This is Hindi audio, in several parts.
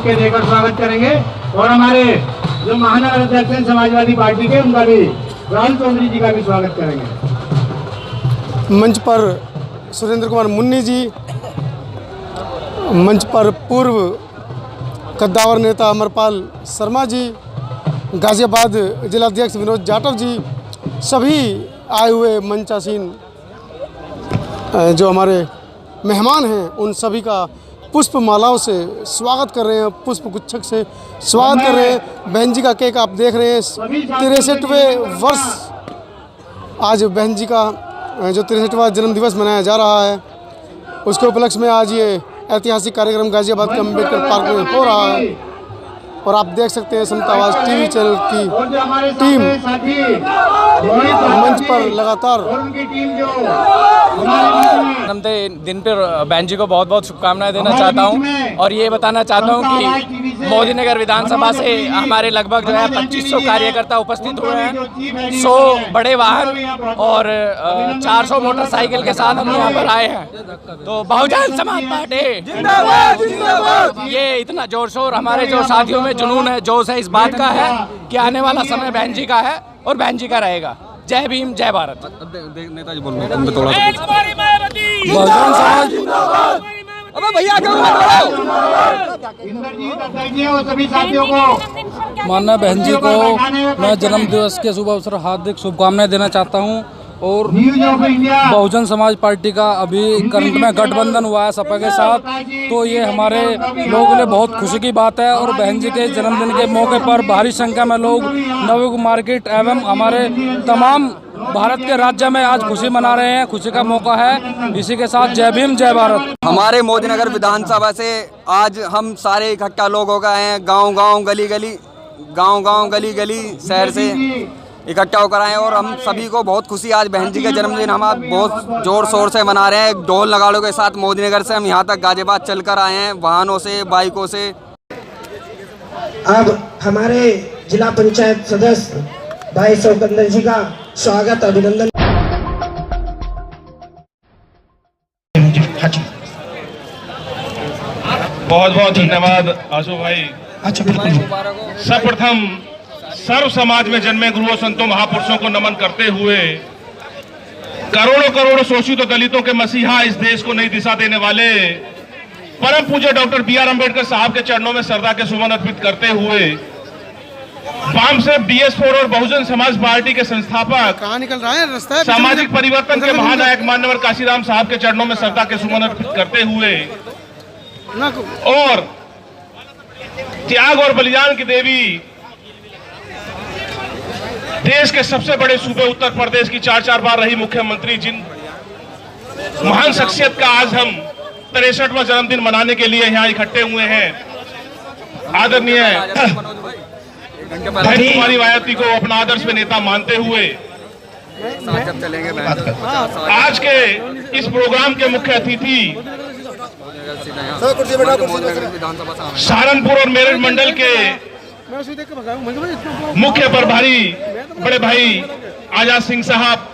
के देकर स्वागत करेंगे और हमारे जो महानगर अध्यक्ष हैं समाजवादी पार्टी के, उनका भी, राहुल चौधरी जी का भी स्वागत करेंगे। मंच पर सुरेंद्र कुमार मुन्नी जी, मंच पर पूर्व कद्दावर नेता अमरपाल शर्मा जी, गाजियाबाद जिलाध्यक्ष विनोद जाटव जी, सभी आए हुए मंचासीन जो हमारे मेहमान हैं, उन सभी का पुष्प मालाओं से स्वागत कर रहे हैं, पुष्प गुच्छक से स्वागत कर रहे हैं। बहन जी का केक आप देख रहे हैं, 63वें वर्ष आज बहन जी का जो 63वां जन्म दिवस मनाया जा रहा है, उसके उपलक्ष्य में आज ये ऐतिहासिक कार्यक्रम गाजियाबाद के अम्बेडकर पार्क में हो रहा है। और आप देख सकते हैं समता आवाज़ टीवी चैनल की टीम मंच पर लगातार। दिन पर बहन जी को बहुत बहुत शुभकामनाएं देना चाहता हूं और ये बताना चाहता हूं कि मोदी नगर विधानसभा से हमारे लगभग जो है 2500 कार्यकर्ता उपस्थित हुए हैं। 100 बड़े वाहन और 400 मोटरसाइकिल के साथ हम यहाँ पर आए हैं। तो बहुजन समाज पार्टी जिंदाबाद। ये इतना जोर शोर हमारे जो साथियों में जुनून है, जोश है, इस बात का है कि आने वाला समय बहन जी का है और बहन जी का रहेगा। जय भीम, जय भारत। नेताजी बोल रहे हैं थोड़ा अबे भैया माननीय बहन जी को मैं जन्म दिवस के शुभ अवसर हार्दिक शुभकामनाएं देना चाहता हूं। और बहुजन समाज पार्टी का अभी करंट में गठबंधन हुआ है सपा के साथ, तो ये हमारे लोगों के लिए बहुत खुशी की बात है। और बहन जी के जन्मदिन के मौके पर भारी संख्या में लोग नवयुग मार्केट एवं हमारे तमाम भारत के राज्य में आज खुशी मना रहे हैं। खुशी का मौका है। इसी के साथ जय भीम, जय भारत। हमारे मोदी नगर विधानसभा से आज हम सारे इकट्ठा लोग हो गए हैं। गांव-गांव, गली-गली, शहर से इकट्ठा होकर आए हैं और हम सभी को बहुत खुशी। आज बहन जी का जन्मदिन हम आज बहुत जोर शोर से मना रहे हैं। ढोल नगाड़ों के साथ मोदी नगर से हम यहाँ तक गाजियाबाद चलकर आए हैं, वाहनों से, बाइकों से। अब हमारे जिला पंचायत सदस्य भाई शौकंदर जी का स्वागत, अभिनंदन। बहुत बहुत धन्यवाद आशु भाई। सर्वप्रथम सर्व समाज में जन्मे गुरुओं, संतों, महापुरुषों को नमन करते हुए करोड़ों शोषित और दलितों के मसीहा, इस देश को नई दिशा देने वाले परम पूज्य डॉक्टर B.R. अम्बेडकर साहब के चरणों में श्रद्धा के सुमन अर्पित करते हुए वामसेफ DS4 और बहुजन समाज पार्टी के संस्थापक, कहाँ निकल रहा है रास्ता, सामाजिक परिवर्तन के महानायक मान्यवर काशीराम साहब के चरणों में श्रद्धा के सुमन अर्पित करते हुए और त्याग और बलिदान की देवी, देश के सबसे बड़े सूबे उत्तर प्रदेश की 4 बार रही मुख्यमंत्री, जिन महान शख्सियत का आज हम 63वां जन्मदिन मनाने के लिए यहाँ इकट्ठे हुए हैं, आदरणीय बहन कुमारी मायावती को अपना आदर्श नेता मानते हुए आज के इस प्रोग्राम के मुख्य अतिथि सहारनपुर और मेरठ मंडल के मुख्य प्रभारी बड़े भाई आजाद सिंह साहब,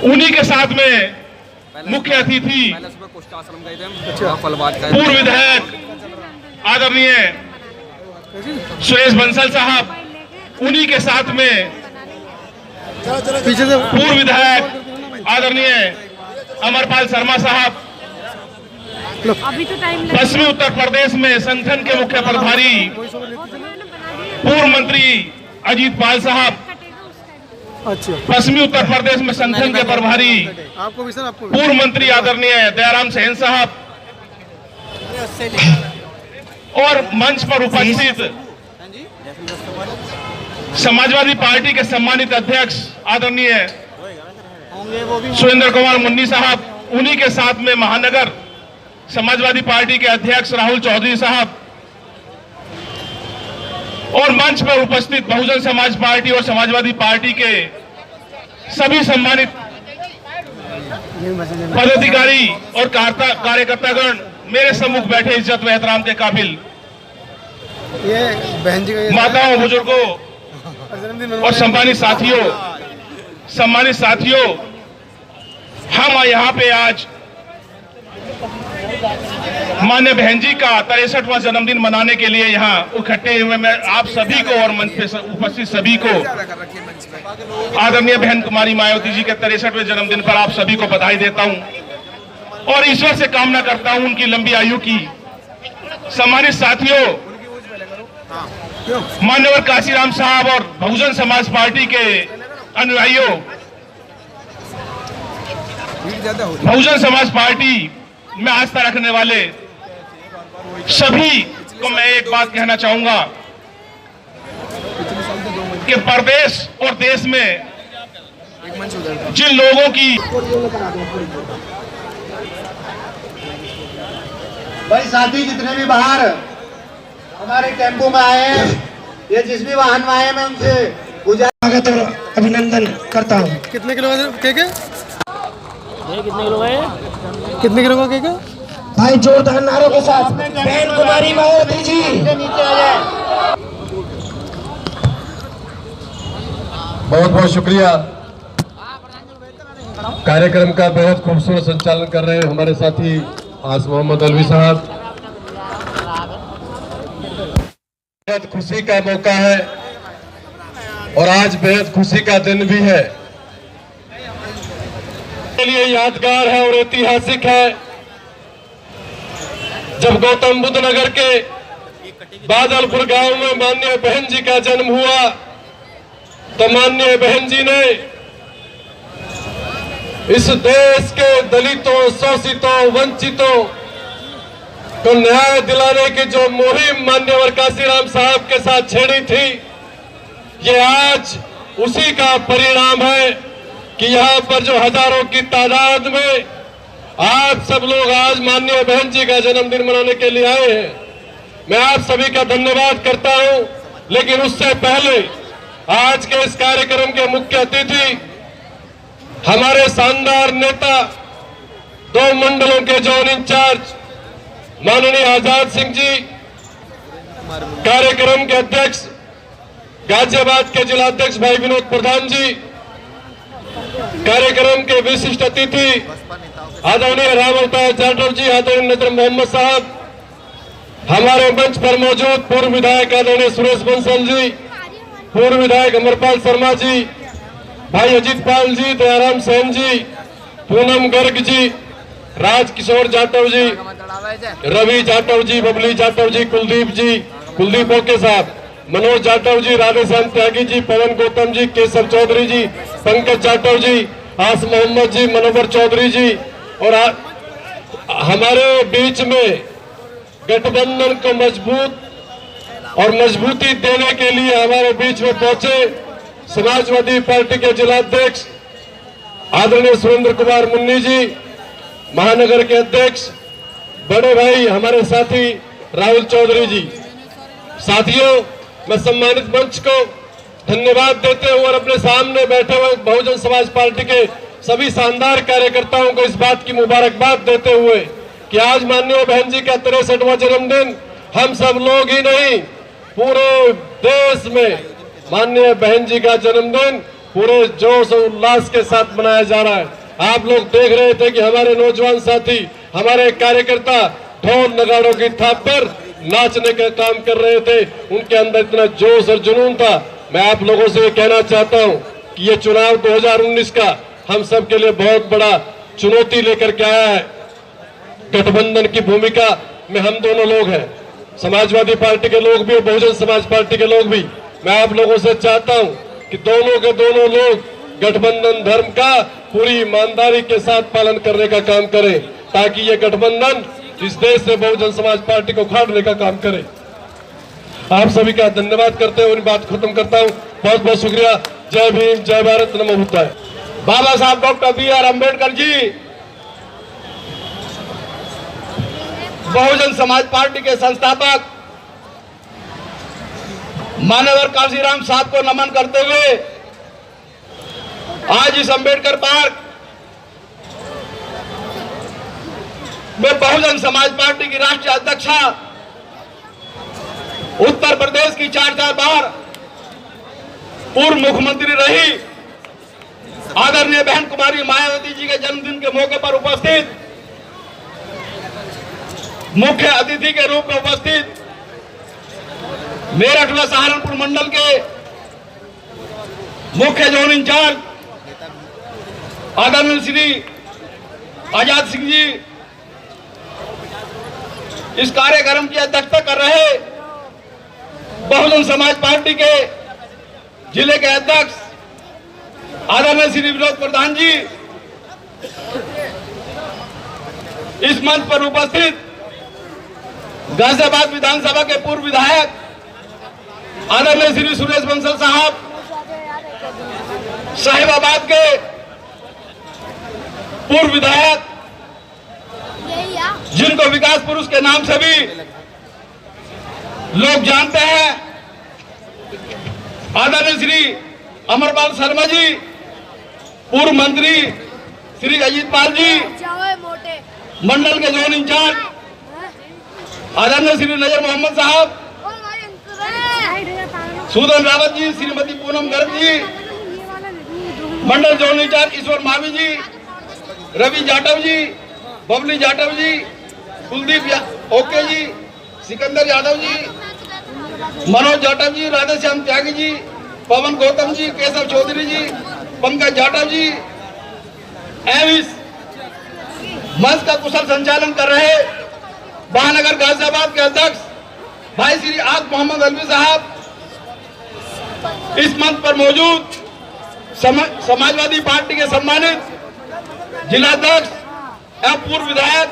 उन्हीं के साथ में मुख्य अतिथि पूर्व विधायक आदरणीय सुरेश बंसल साहब, उन्हीं के साथ में पूर्व विधायक आदरणीय अमरपाल शर्मा साहब, पश्चिमी उत्तर प्रदेश में संगठन के मुख्य प्रभारी पूर्व मंत्री अजीत पाल साहब, पश्चिमी उत्तर प्रदेश में संगठन के प्रभारी पूर्व मंत्री आदरणीय दयाराम सेन साहब और मंच पर उपस्थित समाजवादी पार्टी के सम्मानित अध्यक्ष आदरणीय सुरेंद्र कुमार मुन्नी साहब, उन्हीं के साथ में महानगर समाजवादी पार्टी के अध्यक्ष राहुल चौधरी साहब और मंच पर उपस्थित बहुजन समाज पार्टी और समाजवादी पार्टी के सभी सम्मानित पदाधिकारी और कार्यकर्तागण, मेरे सम्मुख बैठे इज्जत व एहतराम के काबिल माताओं, बुजुर्गों और सम्मानित साथियों, हम यहाँ पे आज मान्य बहन जी का 63वां जन्मदिन मनाने के लिए यहाँ इकट्ठे हुए मैं आप सभी को और मंच पे उपस्थित सभी को आदरणीय बहन कुमारी मायावती जी के 63वें जन्मदिन पर आप सभी को बधाई देता हूं और ईश्वर से कामना करता हूं उनकी लंबी आयु की। सम्मानित साथियों, मान्यवर काशीराम साहब और बहुजन समाज पार्टी के अनुयायियों, बहुजन समाज पार्टी में आस्था रखने वाले सभी को मैं एक बात कहना चाहूंगा कि प्रदेश और देश में जिन लोगों की भाई साथी जितने भी बाहर हमारे टेम्पो में आए हैं या जिस भी वाहन में आए हैं मैं उनसे स्वागत और अभिनंदन करता हूँ। कितने किलो केक है? कितने किलो का केक है? भाई जोरदार नारों के साथ बहन कुमारी मायावती जी नीचे आ जाए। बहुत बहुत शुक्रिया। कार्यक्रम का बेहद खूबसूरत संचालन कर रहे हैं हमारे साथी आस मोहम्मद अलवी साहब। बेहद खुशी का मौका है और आज बेहद खुशी का दिन भी है, के लिए यादगार है और ऐतिहासिक है। जब गौतम बुद्ध नगर के बादलपुर गांव में माननीय बहन जी का जन्म हुआ तो माननीय बहन जी ने इस देश के दलितों, शोषितों, वंचितों को न्याय दिलाने की जो मुहिम मान्यवर काशीराम साहब के साथ छेड़ी थी, ये आज उसी का परिणाम है कि यहाँ पर जो हजारों की तादाद में आप सब लोग आज माननीय बहन जी का जन्मदिन मनाने के लिए आए हैं। मैं आप सभी का धन्यवाद करता हूं, लेकिन उससे पहले आज के इस कार्यक्रम के मुख्य अतिथि हमारे शानदार नेता, 2 मंडलों के जोन इंचार्ज माननीय आजाद सिंह जी, कार्यक्रम के अध्यक्ष गाजियाबाद के जिलाध्यक्ष भाई विनोद प्रधान जी, कार्यक्रम के विशिष्ट अतिथि आदरणीय राम अवतार जाटव जी, आदरणीय नजर मोहम्मद साहब, हमारे मंच पर मौजूद पूर्व विधायक आदरणीय सुरेश बंसल जी, पूर्व विधायक अमरपाल शर्मा जी, भाई अजीत पाल जी, दयाराम सेन जी, पूनम गर्ग जी, राजकिशोर जाटव जी, रवि जाटव जी, बबली जाटव जी, कुलदीप ओके साहब, मनोज जाटव जी, राधेश्याम त्यागी जी, पवन गौतम जी, केशव चौधरी जी, पंकज जाटव जी, आस मोहम्मद जी, मनोहर चौधरी जी और हमारे बीच में गठबंधन को मजबूत और मजबूती देने के लिए हमारे बीच में पहुंचे समाजवादी पार्टी के जिलाध्यक्ष आदरणीय सुरेंद्र कुमार मुन्नी जी, महानगर के अध्यक्ष बड़े भाई हमारे साथी राहुल चौधरी जी। साथियों, मैं सम्मानित मंच को धन्यवाद देते हुए और अपने सामने बैठे हुए बहुजन समाज पार्टी के सभी शानदार कार्यकर्ताओं को इस बात की मुबारकबाद देते हुए कि आज माननीय बहन जी का 63वां जन्मदिन हम सब लोग ही नहीं, पूरे देश में माननीय बहन जी का जन्मदिन पूरे जोश और उल्लास के साथ मनाया जा रहा है। आप लोग देख रहे थे कि हमारे नौजवान साथी, हमारे कार्यकर्ता ढोल नगाड़ों की थाप पर नाचने का काम कर रहे थे, उनके अंदर इतना जोश और जुनून था। मैं आप लोगों से कहना चाहता हूं कि ये चुनाव 2019 का हम सब के लिए बहुत बड़ा चुनौती लेकर के आया है। गठबंधन की भूमिका में हम दोनों लोग हैं, समाजवादी पार्टी के लोग भी और बहुजन समाज पार्टी के लोग भी। मैं आप लोगों से चाहता हूं कि दोनों के दोनों लोग गठबंधन धर्म का पूरी ईमानदारी के साथ पालन करने का काम करें, ताकि ये गठबंधन इस देश से बहुजन समाज पार्टी को उखाड़ने का काम करे। आप सभी का धन्यवाद करते हुए बात खत्म करता हूं। बहुत बहुत शुक्रिया। जय भीम, जय भारत, नमो बुद्धाय। बाबा साहब doctor BR Ambedkar ji Bahujan Samaj party के संस्थापक मान्यवर काशीराम साहब को नमन करते हुए आज इस अम्बेडकर पार्क में बहुजन समाज पार्टी की राष्ट्रीय अध्यक्षा, उत्तर प्रदेश की 4 बार पूर्व मुख्यमंत्री रही आदरणीय बहन कुमारी मायावती जी के जन्मदिन के मौके पर उपस्थित मुख्य अतिथि के रूप में उपस्थित मेरठ व सहारनपुर मंडल के मुख्य जोन इंचार्ज आदरणीय श्री आजाद सिंह जी, इस कार्यक्रम की अध्यक्षता कर रहे बहुजन समाज पार्टी के जिले के अध्यक्ष आदरणीय श्री विनोद प्रधान जी, इस मंच पर उपस्थित गाजियाबाद विधानसभा के पूर्व विधायक आदरणीय श्री सुरेश बंसल साहब, साहिबाबाद के पूर्व विधायक जिनको विकास पुरुष के नाम से भी लोग जानते हैं, आदरणीय श्री अमरपाल शर्मा जी, पूर्व मंत्री श्री अजीत पाल जी, मंडल के जोन इंचार्ज आदरणीय श्री नजर मोहम्मद साहब, सुदन रावत जी, श्रीमती पूनम गर्ग जी, मंडल जोन इंचार्ज ईश्वर मावी जी, रवि जाटव जी, बबली जाटव जी, कुलदीप ओके जी, सिकंदर यादव जी, मनोज जाटव जी, राधेश्याम त्यागी जी, पवन गौतम जी, केशव चौधरी जी, पंकज जाटव जी, एवं मंच का कुशल संचालन कर रहे महानगर गाजियाबाद के अध्यक्ष भाई श्री आग मोहम्मद अलवी साहब, इस मंच पर मौजूद समाजवादी पार्टी के सम्मानित जिलाध्यक्ष एवं पूर्व विधायक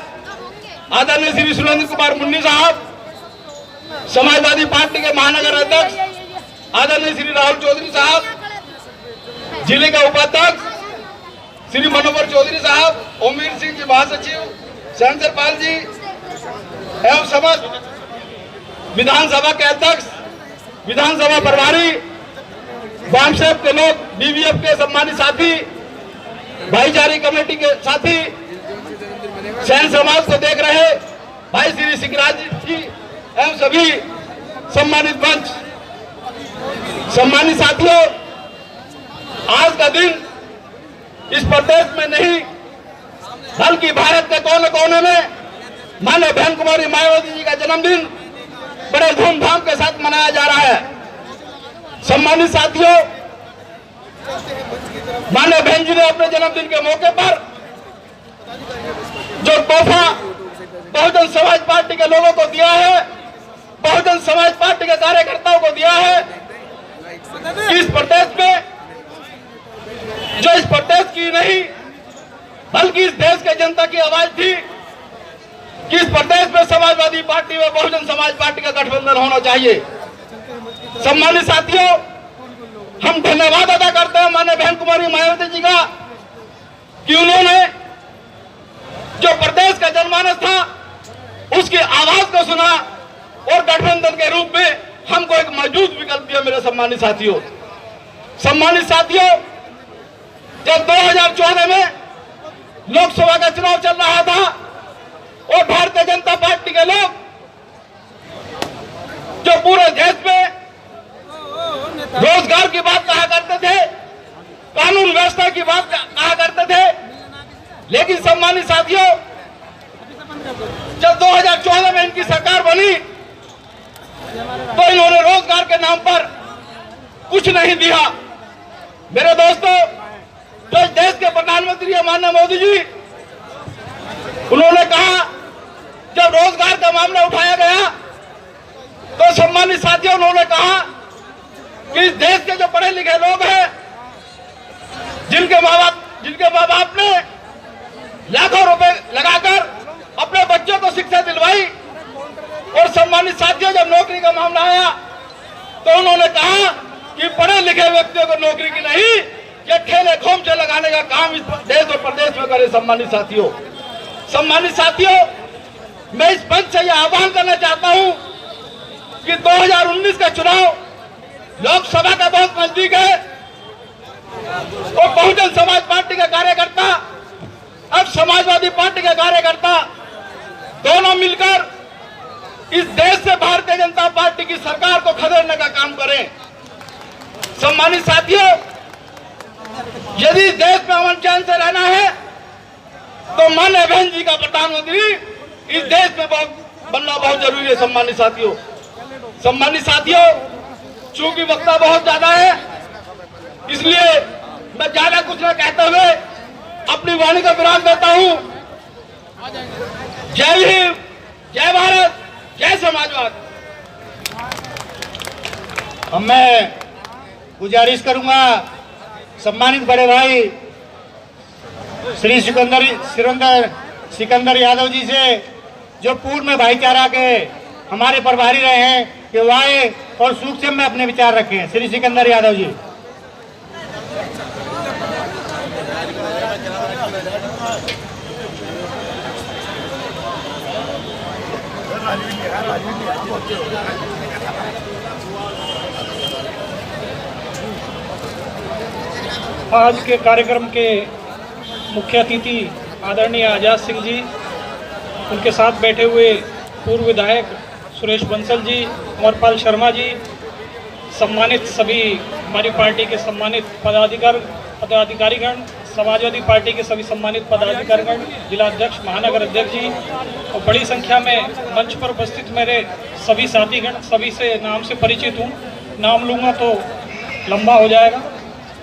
आदरणीय श्री सुरेंद्र कुमार मुन्नी साहब, समाजवादी पार्टी के महानगर अध्यक्ष आदरणीय श्री राहुल चौधरी साहब, जिले का उपाध्यक्ष श्री मनोहर चौधरी साहब, ओमवीर सिंह जी महासचिव, शंकर पाल जी एवं समस्त विधानसभा के अध्यक्ष, विधानसभा प्रभारी, वामसेप के लोग, बीवीएफ के सम्मानित साथी, भाईचारी कमेटी के साथी, सैन समाज को देख रहे भाई श्री सिंहराज जी एवं सभी सम्मानित मंच, सम्मानित साथियों, आज का दिन इस प्रदेश में नहीं बल्कि भारत के कोने कोने में माननीय बहन कुमारी मायावती जी का जन्मदिन बड़े धूमधाम के साथ मनाया जा रहा है। सम्मानित साथियों, माननीय बहन जी ने अपने जन्मदिन के मौके पर जो तोहफा बहुजन समाज पार्टी के लोगों को दिया है, बहुजन समाज पार्टी के कार्यकर्ताओं को दिया है, इस प्रदेश में जो इस प्रदेश की नहीं बल्कि इस देश के जनता की आवाज थी कि इस प्रदेश में समाजवादी पार्टी व बहुजन समाज पार्टी का गठबंधन होना चाहिए। सम्मानित साथियों, हम धन्यवाद अदा करते हैं माननीय बहन कुमारी मायावती जी का कि उन्होंने जो प्रदेश का जनमानस था उसकी आवाज को सुना और गठबंधन के रूप में हमको एक मजबूत विकल्प दिया। मेरे सम्मानित साथियों, जब 2014 में लोकसभा का चुनाव चल रहा था और भारतीय जनता पार्टी के लोग जो पूरे देश में रोजगार की बात कहा करते थे, कानून व्यवस्था की बात कहा करते थे, लेकिन सम्मानित साथियों, जब 2014 में इनकी सरकार बनी तो इन्होंने रोजगार के नाम पर कुछ नहीं दिया। मेरे दोस्तों, तो देश के प्रधानमंत्री माननीय मोदी जी, उन्होंने कहा जब रोजगार का मामला उठाया गया तो सम्मानित साथियों, उन्होंने कहा कि इस देश के जो पढ़े लिखे लोग हैं, जिनके माँ बाप ने लाखों रुपए लगाकर अपने बच्चों को शिक्षा दिलवाई, और सम्मानित साथियों, जब नौकरी का मामला आया तो उन्होंने कहा कि पढ़े लिखे व्यक्तियों को नौकरी की नहीं, ये ठेले खोमचे लगाने का काम इस देश और प्रदेश में करे। सम्मानित साथियों, मैं इस मंच से यह आह्वान करना चाहता हूं कि 2019 का चुनाव लोकसभा का बहुत नजदीक है और बहुजन समाज पार्टी के कार्यकर्ता, अब समाजवादी पार्टी के कार्यकर्ता दोनों मिलकर इस देश से भारतीय जनता पार्टी की सरकार को खदेड़ने का काम करें। सम्मानित साथियों, यदि देश में अमन चैन से रहना है तो माननीय बहन जी का प्रधानमंत्री इस देश में बनना बहुत जरूरी है। सम्मानित साथियों, चूंकि वक्ता बहुत ज्यादा है, इसलिए मैं ज्यादा कुछ न कहते हुए अपनी वाणी का विराम देता हूं। जय भीम, जय भारत, जय समाजवाद। अब मैं गुजारिश करूंगा सम्मानित बड़े भाई श्री सिकंदर यादव जी से, जो पूर्व में भाईचारा के हमारे प्रभारी रहे हैं, कि वो आए और सूक्ष्म में अपने विचार रखें। श्री सिकंदर यादव जी। आज के कार्यक्रम के मुख्य अतिथि आदरणीय आजाद सिंह जी, उनके साथ बैठे हुए पूर्व विधायक सुरेश बंसल जी, अमरपाल शर्मा जी, सम्मानित सभी हमारी पार्टी के सम्मानित पदाधिकारीगण, समाजवादी पार्टी के सभी सम्मानित पदाधिकारीगण, जिला अध्यक्ष, महानगर अध्यक्ष जी, और बड़ी संख्या में मंच पर उपस्थित मेरे सभी साथीगण, सभी से नाम से परिचित हूँ। नाम लूँगा तो लंबा हो जाएगा।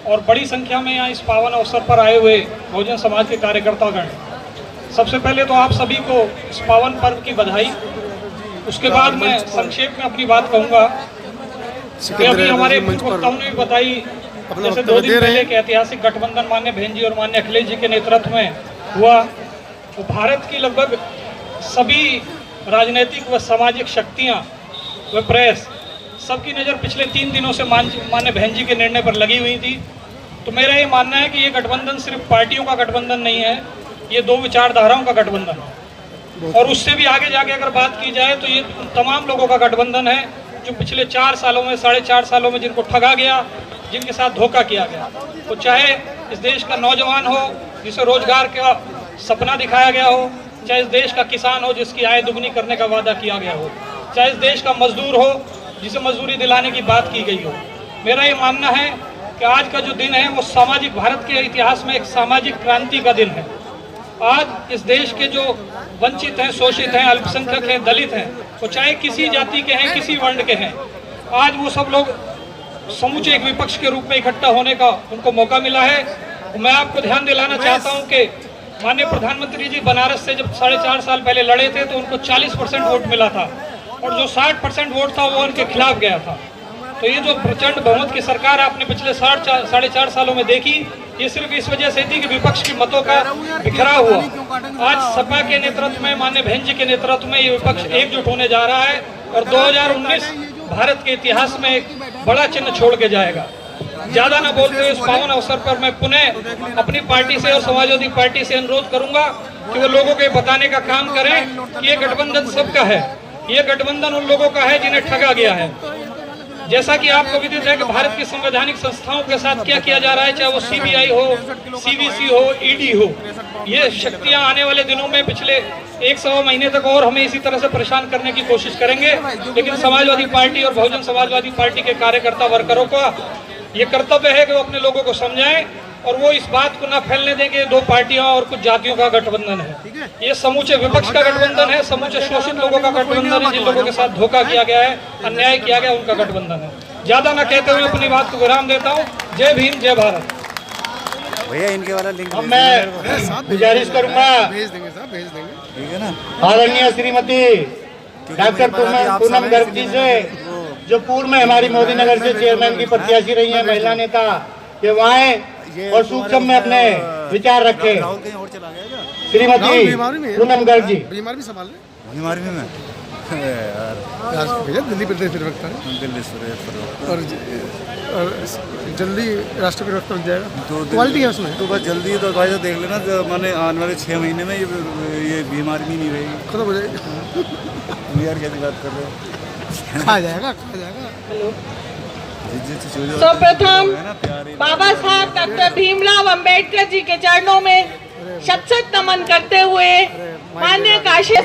और बड़ी संख्या में यहाँ इस पावन अवसर पर आए हुए बहुजन समाज के कार्यकर्तागण, सबसे पहले तो आप सभी को इस पावन पर्व की बधाई। उसके बाद मैं संक्षेप में अपनी बात कहूँगा कि अभी हमारे वक्ताओं ने भी बताई, जैसे 2 दिन पहले के ऐतिहासिक गठबंधन माननीय बहन जी और माननीय अखिलेश जी के नेतृत्व में हुआ, तो भारत की लगभग सभी राजनीतिक व सामाजिक शक्तियाँ व प्रेस, सबकी नज़र पिछले 3 दिनों से माननीय बहन जी के निर्णय पर लगी हुई थी। तो मेरा ये मानना है कि ये गठबंधन सिर्फ पार्टियों का गठबंधन नहीं है, ये 2 विचारधाराओं का गठबंधन है। और उससे भी आगे जाके अगर बात की जाए तो ये तमाम लोगों का गठबंधन है जो पिछले 4 सालों में, 4.5 सालों में जिनको ठगा गया, जिनके साथ धोखा किया गया। तो चाहे इस देश का नौजवान हो जिसे रोजगार का सपना दिखाया गया हो, चाहे इस देश का किसान हो जिसकी आय दुगनी करने का वादा किया गया हो, चाहे इस देश का मजदूर हो जिसे मजदूरी दिलाने की बात की गई हो। मेरा ये मानना है कि आज का जो दिन है वो सामाजिक, भारत के इतिहास में एक सामाजिक क्रांति का दिन है। आज इस देश के जो वंचित हैं, शोषित हैं, अल्पसंख्यक हैं, दलित हैं, वो चाहे किसी जाति के हैं, किसी वर्ण के हैं, आज वो सब लोग समूचे एक विपक्ष के रूप में इकट्ठा होने का उनको मौका मिला है। मैं आपको ध्यान दिलाना चाहता हूँ कि माननीय प्रधानमंत्री जी बनारस से जब 4.5 साल पहले लड़े थे तो उनको 40% वोट मिला था, और जो 60% वोट था वो उनके खिलाफ गया था। तो ये जो प्रचंड बहुमत की सरकार आपने पिछले 4.5 सालों में देखी, ये सिर्फ इस वजह से थी कि विपक्ष की मतों का बिखराव हुआ। आज सपा के नेतृत्व में, माननीय बहन जी के नेतृत्व में ये विपक्ष एकजुट होने जा रहा है और 2019 भारत के इतिहास में एक बड़ा चिन्ह छोड़ के जाएगा। ज्यादा न बोलते हुए इस पावन अवसर पर मैं पुनः अपनी पार्टी से और समाजवादी पार्टी से अनुरोध करूंगा कि वो लोगों के बताने का काम करें कि ये गठबंधन सबका है, ये गठबंधन उन लोगों का है जिन्हें ठगा गया है। जैसा कि आपको विदित है कि भारत की संवैधानिक संस्थाओं के साथ क्या किया जा रहा है, चाहे वो CBI हो, CVC हो, ED हो, ये शक्तियां आने वाले दिनों में पिछले 1 महीने तक और हमें इसी तरह से परेशान करने की कोशिश करेंगे। लेकिन समाजवादी पार्टी और बहुजन समाजवादी पार्टी के कार्यकर्ता वर्करों का ये कर्तव्य है कि वो अपने लोगों को समझाएं और वो इस बात को ना फैलने दें कि 2 पार्टियों और कुछ जातियों का गठबंधन है। ये समूचे विपक्ष का गठबंधन है, समूचे शोषित लोगों का गठबंधन है, जिन लोगों के साथ धोखा किया गया है, अन्याय किया गया, उनका गठबंधन है। ज्यादा ना कहते हुए अपनी बात को विराम देता हूँ। जय भीम, जय भारत। भैया इनके वाला लिंक अब मैं गुजारिश करूंगा आदरणीय श्रीमती डॉक्टर पूनम गर्ग जी से, जो पूर्व में हमारी मोदी नगर से चेयरमैन की प्रत्याशी रही है, महिला नेता, कि वो आए और सूक्ष्म में अपने विचार रखे। श्रीमती पूनम गर्ग जी। बीमारी में भैया दिल्ली प्रदेश प्रवक्ता है, और जल्दी राष्ट्रीय प्रवक्ता बन जाएगा। क्वालिटी है उसमें तो बस जल्दी तो भाई देख लेना, तो मैंने आने वाले 6 महीने में ये बीमारी भी नहीं रहेगी, खत्म हो जाएगी। यार कैसी बात कर रहे हो? खा जाएगा, खा जाएगा। सर्वप्रथम बाबा साहब डॉक्टर भीमराव अंबेडकर जी के चरणों में शत-शत नमन करते हुए माननीय काशी